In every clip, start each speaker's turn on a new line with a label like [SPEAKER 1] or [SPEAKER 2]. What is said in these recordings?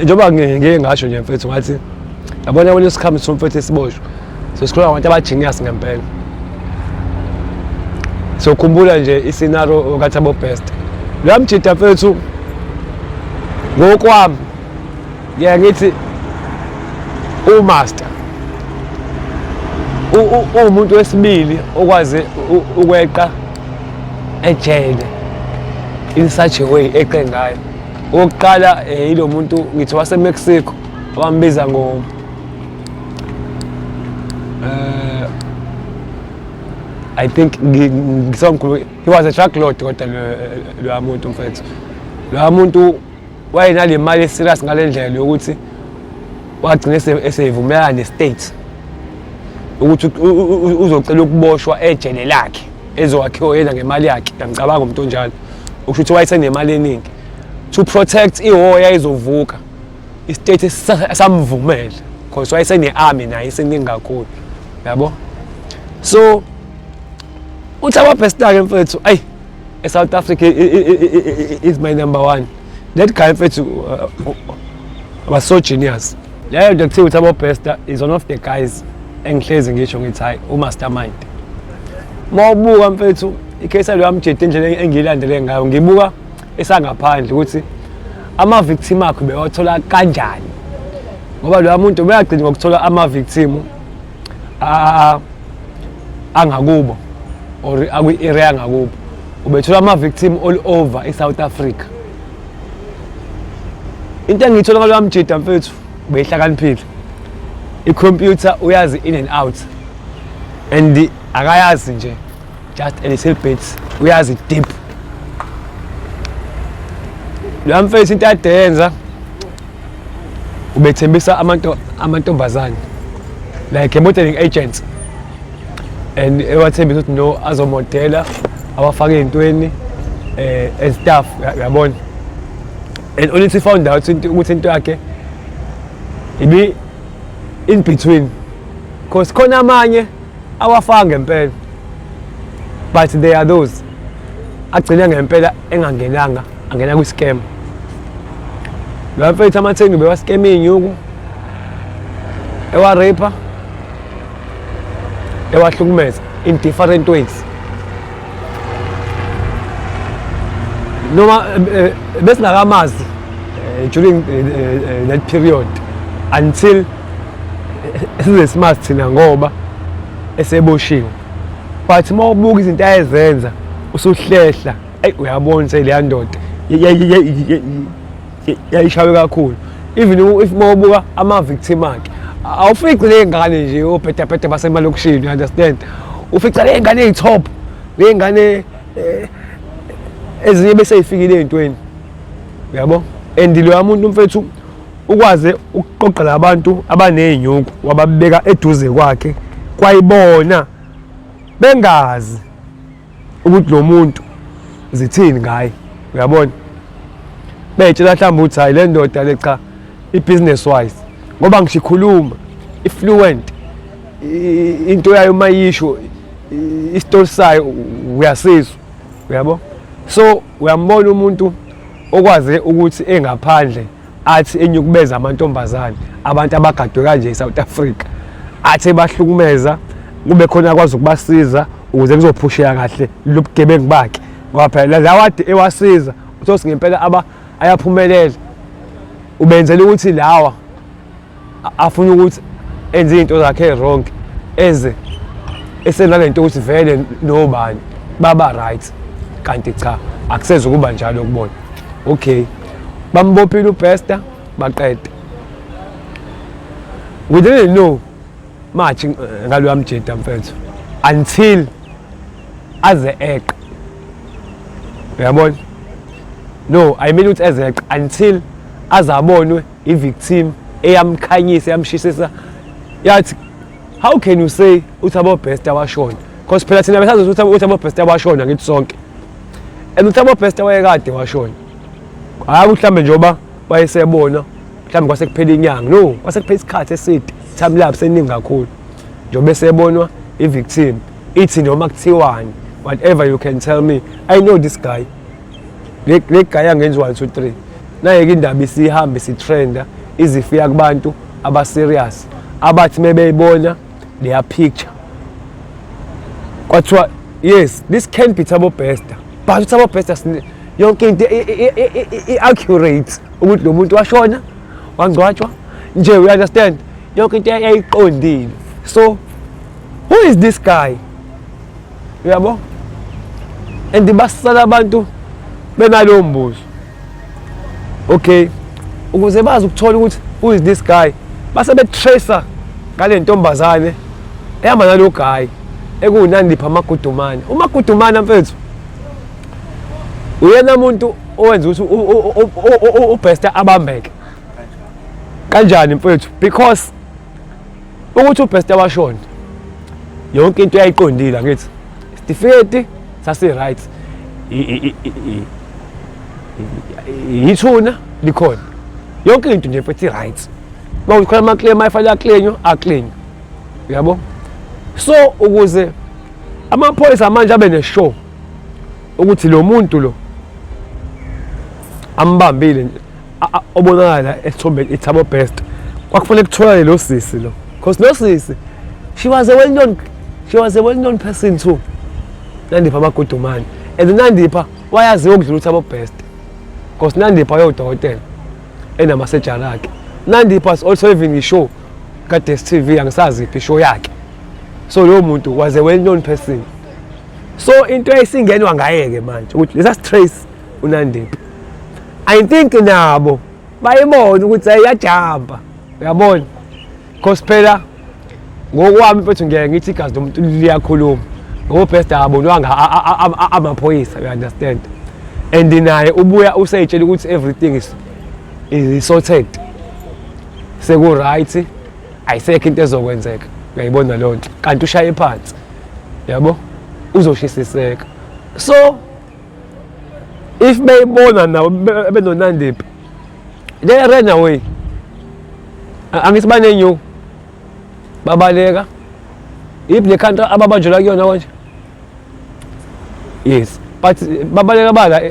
[SPEAKER 1] Njengoba ngeke ngasho nje mfethu ngathi yabona wena isikhathi somfethu esiboshwe sesikhuluma ngabantu abajinius ngempela. So khumbula nje iscenario kaThabo Best. Lo mjida mfethu ngokwami ngiyathi umaster umuntu wesibili okwazi ukweqa ejele in such a way eqe ngayo. Oqala yilo muntu ngithi wase Mexico abambiza ngo I think he was a truck load kodwa lo muntu mfethu. Lo muntu wayenale mali serious ngalendlela yokuthi wagcina esevumelana nestate ukuthi uzocela ukuboshwa ejele lakhe ezowakhiwa yena ngemali yakhe. Ngicabanga umuntu onjalo ukusho ukuthi wayesenemali eningi to protect iwar yayizovuka istate samvumela because wayesene army naye iseningi kakhulu yabo. So uThabo Best ke mfethu ayi eSouth Africa is my number one. That guy mfethu was so genius. Leyo nje kuthiwa uThabo Best is one of the guys engihlezi ngisho ngithi hayi umastermind. Mawubuka mfethu icase lo amjede indlela engiyilandele ngayo ngibuka esangaphandle ukuthi ama victim akho bewathola kanjani ngoba lo muntu uyagcina ngokuthola ama victim angakubo or akwi area ngakubo ubethola ama victim all over eSouth Africa. Into engithola ngalo amjida mfethu beyihlakaniphile icomputer uyazi in and out and akayazi nje just a little bit uyazi deep. Lo mfethu into adenza ubethembisa amantombazane like modeling agents and ewathembisa ukuthi no azomodela abafake intweni and stuff yabona. And only to found out ukuthi into yakhe ibi in between because khona amanye awafanga ngempela but there are those agcina ngempela engangenanga angena kwi scam. Lo mfethu amathengi bewa scam inyuku ewa rape ewahlukumeza in different ways. Noma besingakamazi during that period until size smart thina ngoba eseboshiwe. But mawubuka izinto ayezenza usuhlehla uyabona leya ndoda yayishawe kakhulu. Even if mawubuka ama victim akhe awufici le ngane nje ophetaphethe basemalokishini, you understand? Ufica le ngane ezitop le ngane ezinye bese ifikile ezintweni yabo. And lo muntu mfethu ukwaze ukuqoqela abantu abanezinyuku wababeka eduze kwakhe kwayibona bengazi ukuthi lo muntu zithini ngaye uyabona. Betshela mhlawumbe ukuthi hayi le ndoda le cha i-business wise ngoba ngishikhuluma i-fluent into yayo mayisho i-story sayo uyasizwa uyabo. So uyambona umuntu okwaze ukuthi engaphandle athi enyukubeza amantombazane abantu abagadwe kanje eSouth Africa athi bahlukumeza kube khona kwazi ukubasiza ukuze kuzophusheka kahle lobugebengu bakhe ngoba phela lawade ewasiza uthi ngempela ayaphumelela ubenzela ukuthi lawa afuna ukuthi enze into zakhe wrong esenalento ukuthi vele nobani baba right kanti cha akuseze kuba njalo ukubona. Okay bambophile uBest baqede. We didn't know much ngalo amjeda mfethu until aze eqa uyabona. No, I mean ukuthi aze eqa until azabonwe i-victim eyamkhanyisa yamshisisa yathi how can you say uThabo Best washona because phela thina besazi ukuthi uThabo Best washona ngithi sonke and uThabo Best wayekade washona. Hayi mhlambe njoba wayesebona mhlambe kwase kuphela inyanga, no kwase kuphela isikhathi eside time lapse seningi kakhulu njobe esebonwa i-victim ithi noma kuthiwani whatever you can tell me I know this guy le guy angenzi 1 2 3 nayeke indaba isihamba isitrenda izifika kubantu aba serious abathi mebeyibona their picture kwathiwa yes this can be Thabo Bester but Thabo Bester yonke into accurate ukuthi lo muntu washona wangcwatshwa nje we understand yonke into yayiqondile. So who is this guy? Uyabo? And basala abantu benalo mbuzo. Okay, ukuze bazi ukuthola ukuthi who is this guy base betracer ngale ntombazane ehamba nalo guy ekuNandipha Magudumane. uMagudumane mfethu uyena umuntu owenza ukuthi uBester abambeke kanjani mfethu, because ukuthi uBester washona yonke into yayiqondile ngithi certificate sasi right yithuna likhona yonke into nje mfethu right bawukhona ama claim ayifala aclaim aclaim uyabo. So ukuze amaphoyisa manje abe neshow ukuthi lo muntu lo ambambile obonakala esithombe iThabo Bester kwakufanele kutholakale lo sisi lo, because no sisi she was a well known person too, Nandipha Magudumane. And Nandipha wayaziwa ukudlula uThabo Bester because Nandipha uyodokotela enamaseja lakhe. Nandipha was also having a show ka-DStv angisazi iphi show yakhe. So lo muntu was a well known person. So into esingenwa ngayeke manje ukuthi let's trace uNandipha. I think nabo bayibona ukuthi ayajamba uyabona, because phela ngokwami mfethu ngeke ngithi igazi lomuntu liyakhuluma ngoba Bester abonwanga amaphoyisa, you understand, and naye ubuya usayitshela ukuthi everything is sorted seku right ayisekho into ezokwenzeka, uyayibona lo nto kanti ushaye phansi yabo uzoshisiseka. So if beyibona nabo benoNandipha they ran away. Angithi banenyu babaleka if le country ababanjelwa kuyona konje, yes, but babaleka bala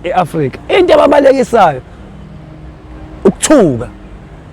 [SPEAKER 1] eAfrica into ababalekisayo ukuthuka.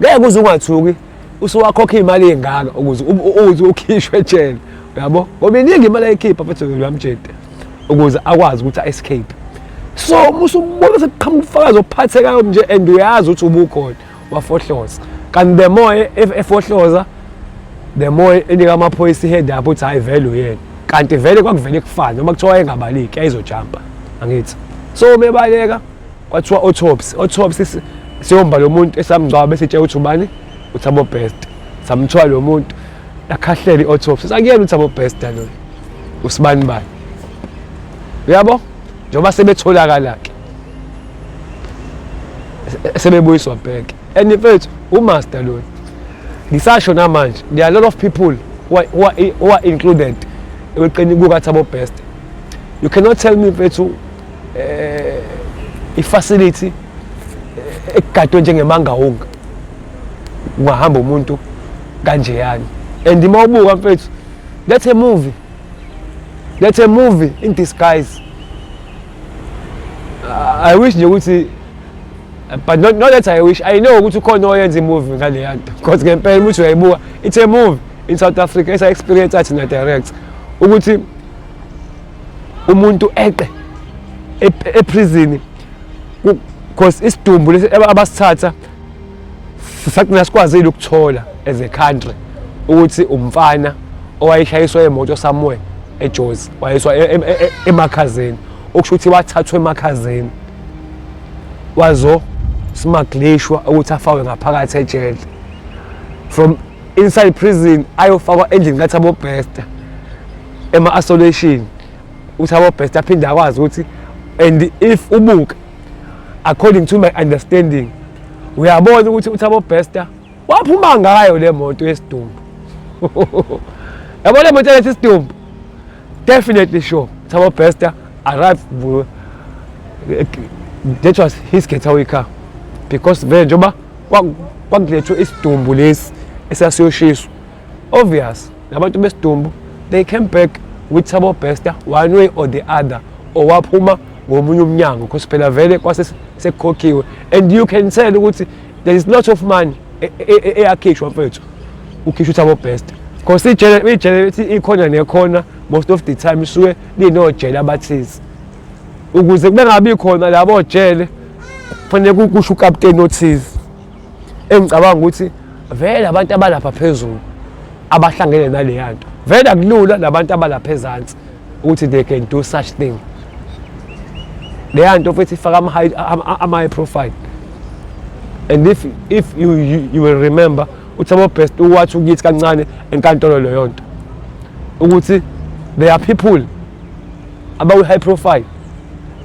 [SPEAKER 1] Ngeke uze ungathuki usuwakhokha imali engaka ukuze ukhishwe ejele yabo, ngoba iningi imali ayikhipha mfethu lamjede ukuze akwazi ukuthi escape. So musubona sekuqhamuka ubufakazi ophathekayo nje and uyazi ukuthi ubukhona wafohloza, kanti the more efohloza the more enika amaphoyisa head up ukuthi hayi vele uyena, kanti vele kwakuvele kufana noma kuthiwa engabaliki ayizojumpa angithi. So mebaleka kwathiwa autopsy siyomba lo muntu esamgcwaba bese tshela ukuthi ubani uThabo Bester, samthwala lo muntu yakhahlele autopsy sakuyena uThabo Bester lo usibani bani uyabo, njengoba sebetholakala ke sebebuyiswa back. And mfethu umaster lo ngisasho namanje there are a lot of people who are included eqini kukaThabo Bester. You cannot tell me mfethu ifacility egadwe njengemanga wonke ungahamba umuntu kanje yani, and mawubuka mfethu that's a movie in disguise. I wish nje ukuthi but not that I wish, I know ukuthi ukhona oyenza movie ngale yanto, because ngempela ukuthi uyayibuka it's a movie in South Africa esa experience athi na direct ukuthi umuntu eqe eprison because isidumbu abasithatha sakuthi sikwazile ukuthola as a country ukuthi umfana owayishayiswa emoto somewhere eJozi wayiswa eMakhazeni, okusho ukuthi wathathwa eMakhazeni wazo smugglishwa ukuthi afakwe ngaphakathi ejele from inside prison ayofakwa endlini kaThabo Bester ema-isolation. uThabo Bester aphinde akwazi ukuthi, and if ubuka according to my understanding uyabona ukuthi uThabo Bester waphuma ngayo le moto yesidumbu yabona le moto yesidumbu definitely sure Thabo Bester arrived, that was his getaway car, because vele njengoba kwakulethwe isidumbu lesi esasiyoshiswa obvious nabantu besidumbu they came back with Thabo Bester one way or the other, or waphuma ngomunye umnyango because phela vele kwase sekukhokhiwe and you can tell ukuthi there is lot of money eyakhishwa mfethu ukhishwa uThabo Best because ijele ikhona nekhona most of the time isuke linojele abathize ukuze bengabi khona labo jele kufanele kusho uCaptain othize engicabanga ukuthi vele abantu abalapha phezulu abahlangene nale yanto vele akulula labantu abalapha ezantsi ukuthi they can do such thing le yanto futhi ifaka ama high profile and if you will remember uThabo Best uwathi ukithi kancane enkantolo leyo nto ukuthi there are people abawu high profile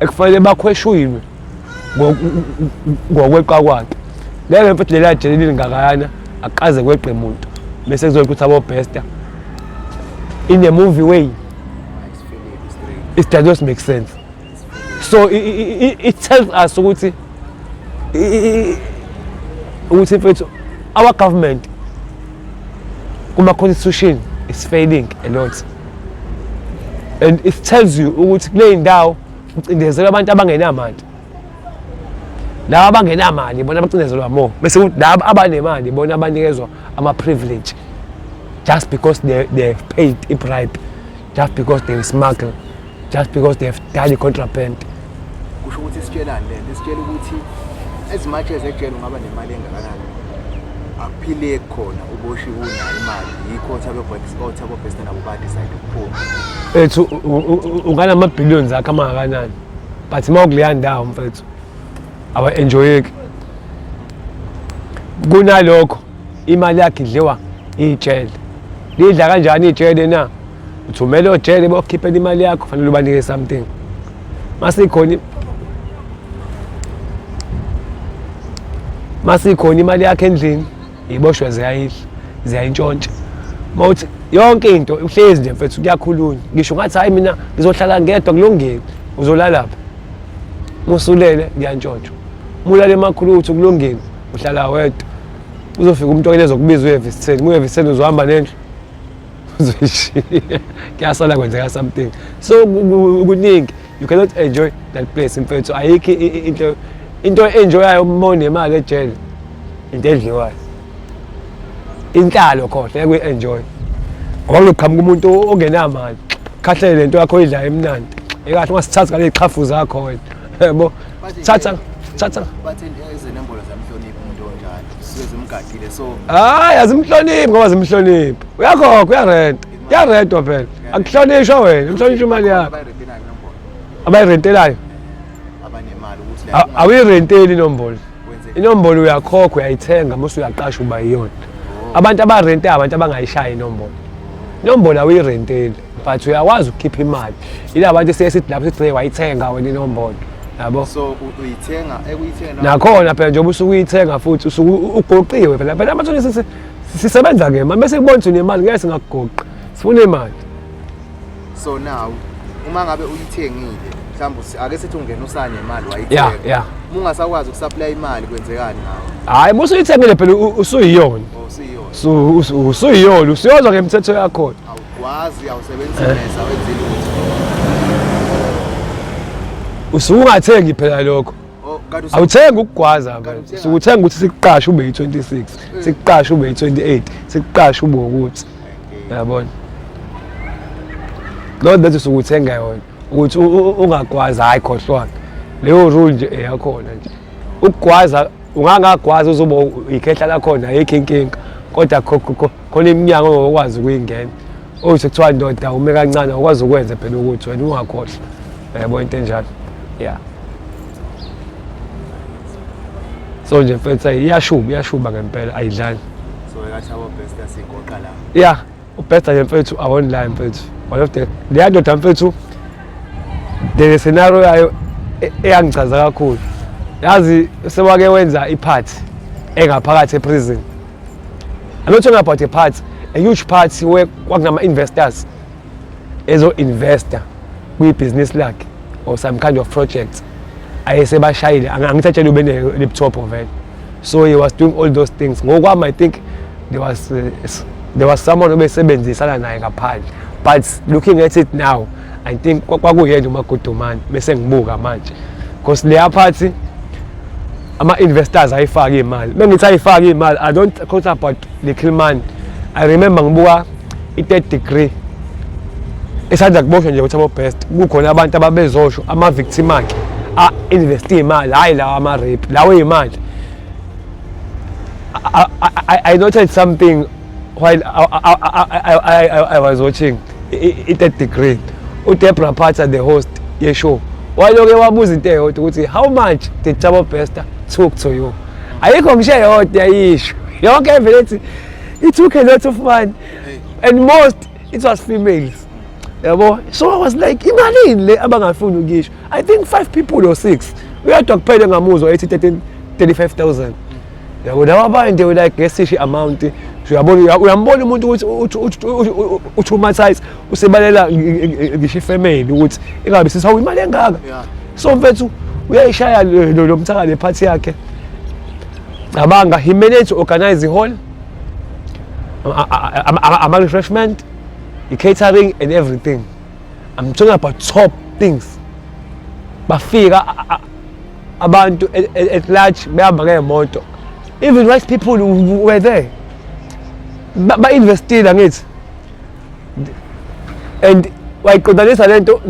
[SPEAKER 1] ekufanele bakhweshuywe ngokweqa kwakhe lelo mfethu lela jele lingakayana akaze kweqe umuntu bese kuzokuthi uThabo Best in a movie way it does not make sense so it tells us ukuthi mfethu our government kuma constitution is failing a lot and it tells you ukuthi kule ndawo ucindezelwa abantu abangenamali laba abangenamali bona bacindezelwa more bese ukuthi laba abanemali bona abanikezwa ama privilege just because they have paid a bribe just because they smuggle just because they have done contraband
[SPEAKER 2] kusho ukuthi sitshelane lento sitshela ukuthi as much as ejele ungaba nemali engakanani akuphile khona uboshiwe unayo imali yikho Thabo Best nabo ba decide ukuphuma
[SPEAKER 1] ethu ungana ama billions akhe amangakanani but mawukuleya ndawo mfethu aba enjoyeki kunalokho imali yakhe idliwa ijele lidla kanjani ijele na uthumela ojele bokhipha imali yakho fanele ubanike something masikhona imali yakhe endlini iboshwe ziyayintshontsha mawuthi yonke into uhlezi nje mfethu kuyakhulunywa ngisho ngathi hayi mina ngizohlala ngedwa kulungile uzolala lapha musulele kuyantshontshwa mulale emakhulu uthi kulungile uhlala wedwa uzofika umuntu okele ezokubiza uyevisitheni muyevisitheni uzohamba nendlu uzoyishiya kuyasala kwenzeka something so kuningi you cannot enjoy that place mfethu ayikho into enjoyayo uma unemali ejele into edliwayo inhlalo khohle kuyi-enjoy ngoba kuqhamuka umuntu ongenamali khahlele lento yakho idla emnandi ekahle ungasithatha ngale iqhafu zakho wena yebo thatha
[SPEAKER 2] bathi izinombolo zamhloniphi umuntu onjalo sizimgadile so
[SPEAKER 1] hayi azimhloniphi ngoba zimhloniphi uyakhokha uyarentwa phela akuhlonishwa wena umhlonishwa imali yakho abayirentelayo
[SPEAKER 2] abanemali ukuthi
[SPEAKER 1] awuyirenteli inombolo uyakhokha uyayithenga mase uyaqasha uba yiyona abantu abarente abantu abangayishaya inombolo awuyirenteli but uyakwazi ukukhipha imali ila abantu sesithi lapho sithi wayithenga wena inombolo yabo
[SPEAKER 2] so uyithenga ekuyithenga
[SPEAKER 1] nakhona phela njengoba usukuyithenga futhi usugoqiwe phela abantu sisebenza ngemali bese kubona ukuthi unemali ngeke singakugoqi sifuna imali
[SPEAKER 2] so now uma ngabe uyithengile mhlawumbe ake sithi ungena usane imali wayithenga ungasakwazi ukusupply imali kwenzekani ngawo
[SPEAKER 1] hayi musu uyithengile phela usuyiyona usuyiyona usiyozwa ngemithetho yakho
[SPEAKER 2] awukwazi awusebenzisa mesa wenzile
[SPEAKER 1] usungathengi phela lokho awuthengi ukugwaza phela sukuthenga ukuthi sikuqashe ube yi26 sikuqashe ube yi28 sikuqashe ube ukuthi yabona lo that usukuthenga yona ukuthi ungagwaza hayi khohlwana leyo rule nje eyakhona nje ukugwaza ungangagwaza uzoba ikhehla lakhona ayikho inkinga kodwa khona iminyango ongakwazi ukuyingena othi kuthiwa ndoda ume kancane ukwazi ukwenza phela ukuthi wena ungakhohlwa yabo into enjalo so nje mfethu iyashuba ngempela ayidlali
[SPEAKER 2] so ekaThabo Best yasigoqa la
[SPEAKER 1] uBest nje mfethu awonline mfethu one of the leya ndoda mfethu the scenario yayo eyangichaza kakhulu yazi sewake wenza ipart engaphakathi eprison I'm not talking about a part a huge part where kwakunama investors investor kwi business lakhe or some kind of project ayesebashayile angithatshela ube ne laptop vele so he was doing all those things ngokwami I think there was someone obesebenzisana naye ngaphandle but looking at it now I think kwakuyena uMagudumane bese ngibuka manje because leya phathi ama-investors ayifaka imali bengithi ayifaka imali I don't talk about the Kilman. I remember ngibuka i-third degree esanda kuboshwa nje uThabo Best kukhona abantu ababezosho ama-victim akhe a-investe imali hayi lawa ama-rape lawo imali. I noted something while I was watching i-third degree. uDeborah Phatha the host ye-show waloke wabuza into eyodwa ukuthi how much did Thabo Best took to you? Ayikho ngisho eyodwa yisho yonke evele ethi it took a lot of money and most it was females. Yabo, so I was like imali le abangafuni ukisho. I think 5 people or 6 uyadwa kuphela ngamuzwa ethi 35,000. Yabo laba abanye they were like ngesishi amount uyambona umuntu ukuthi utraumatize usebalela ngisho ifamily ukuthi ingabe sisawu imali engaka. So mfethu uyayishaya lo mthaka le party yakhe abanga he managed to organize the hall ama refreshment, the catering and everything. I'm talking about top things. Bafika abantu at large behamba ngemoto. Even white people who were there ba-investile angithi and wayiqondanisa lento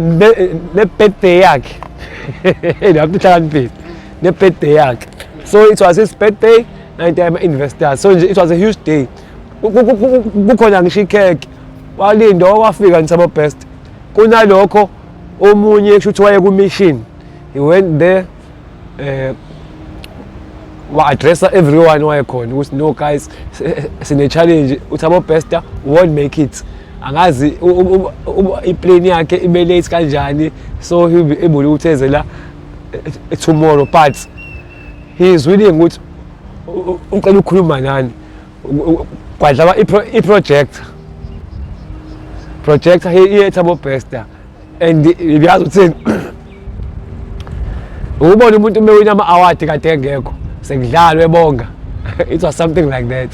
[SPEAKER 1] ne-birthday yakhe ne-birthday yakhe. So it was his birthday and ama-investors, so it was a huge day. Kukhona ngisho ikhekhe walinda wafika uThabo Best kunalokho omunye kushuthi waye ku-mission. He went there wa-addressa everyone wayekhona ukuthi no guys sine-challenge uThabo Best won't make it, angazi iplane yakhe ibe late kanjani, so he'll be able ukuthi eze la tomorrow but he is willing ukuthi ucela ukukhuluma nani kwadlaba i-project here Thabo Best and uyazi uthini ubona umuntu umewina ama-award kade engekho sekudlalwe ebonga. It was something like that.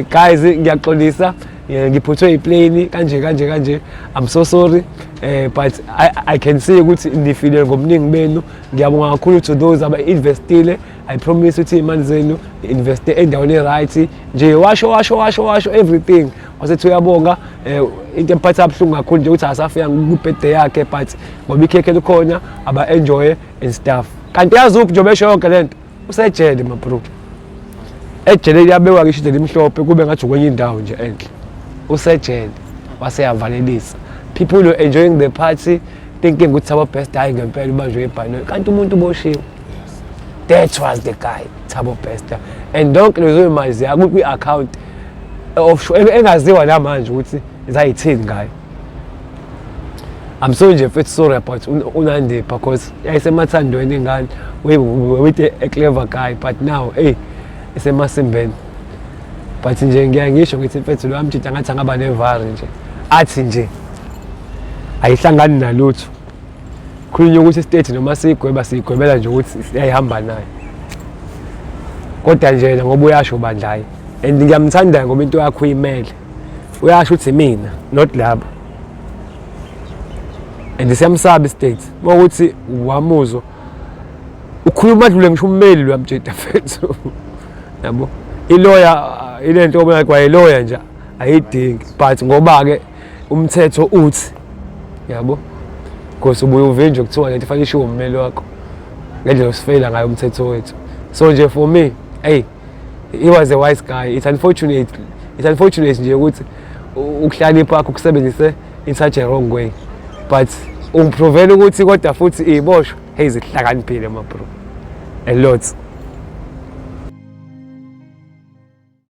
[SPEAKER 1] Guys ngiyaxolisa ngiphuthwe iplane kanje I'm so sorry but I can see ukuthi nifile ngomningi benu. Ngiyabonga kakhulu to those aba-investile. I promise ukuthi imali zenu investe endaweni right nje washo everything wasethi uyabonga. Into emphatha kabuhlungu kakhulu nje ukuthi asafika ku-birthday yakhe but ngoba ikhekhe likhona aba-enjoy and stuff. Kanti yazi njengoba esho yonke lento usejele mabro, ejele liyabekwa ngisho elimhlophe kube ngathi kwenye indawo nje enhle. Usejele waseyavalelisa. People were enjoying the party thinking ukuthi Thabo Best hayi ngempela ubanjwe ibhanoyi kanti umuntu uboshiwe. That was the guy Thabo Best and donke lezo imali ziyakho kwi-account offshore engaziwa namanje ukuthi zayithini ngayo. I'm so nje fethu sorry about uNandi because yayisemathandweni ingane with a clever guy but now isemasimbeni. But nje ngisho ngithi mfethu lo amtshitha ngathi angaba nevari nje athi nje ayihlangani nalutho. Khulunywa ukuthi istate noma sigwebela nje ukuthi siyayihamba naye. Kodwa nje ngoba uyasho bandlaye and ngiyamthanda ngoba into yakho uyimele. Uyasho ukuthi mina not labo. And siyamsaba istate. Ngokuthi wamuzwa ukhuluma dlule ngisho ummeli lo amtshitha mfethu. Yabo. Ilawyer ilento obona kwa ilawyer nje ayidingi but ngoba ke umthetho uthi yabo because ubuye uvinje kuthiwa lento fanele ishiwe ummeli wakho ngendlela osifela ngayo umthetho wethu. So nje for me he was a wise guy. It's unfortunate nje ukuthi ukuhlalipha akho kusebenzise in such a wrong way but umprovela ukuthi kodwa futhi iboshwe hey zihlakaniphile ma bro a lot.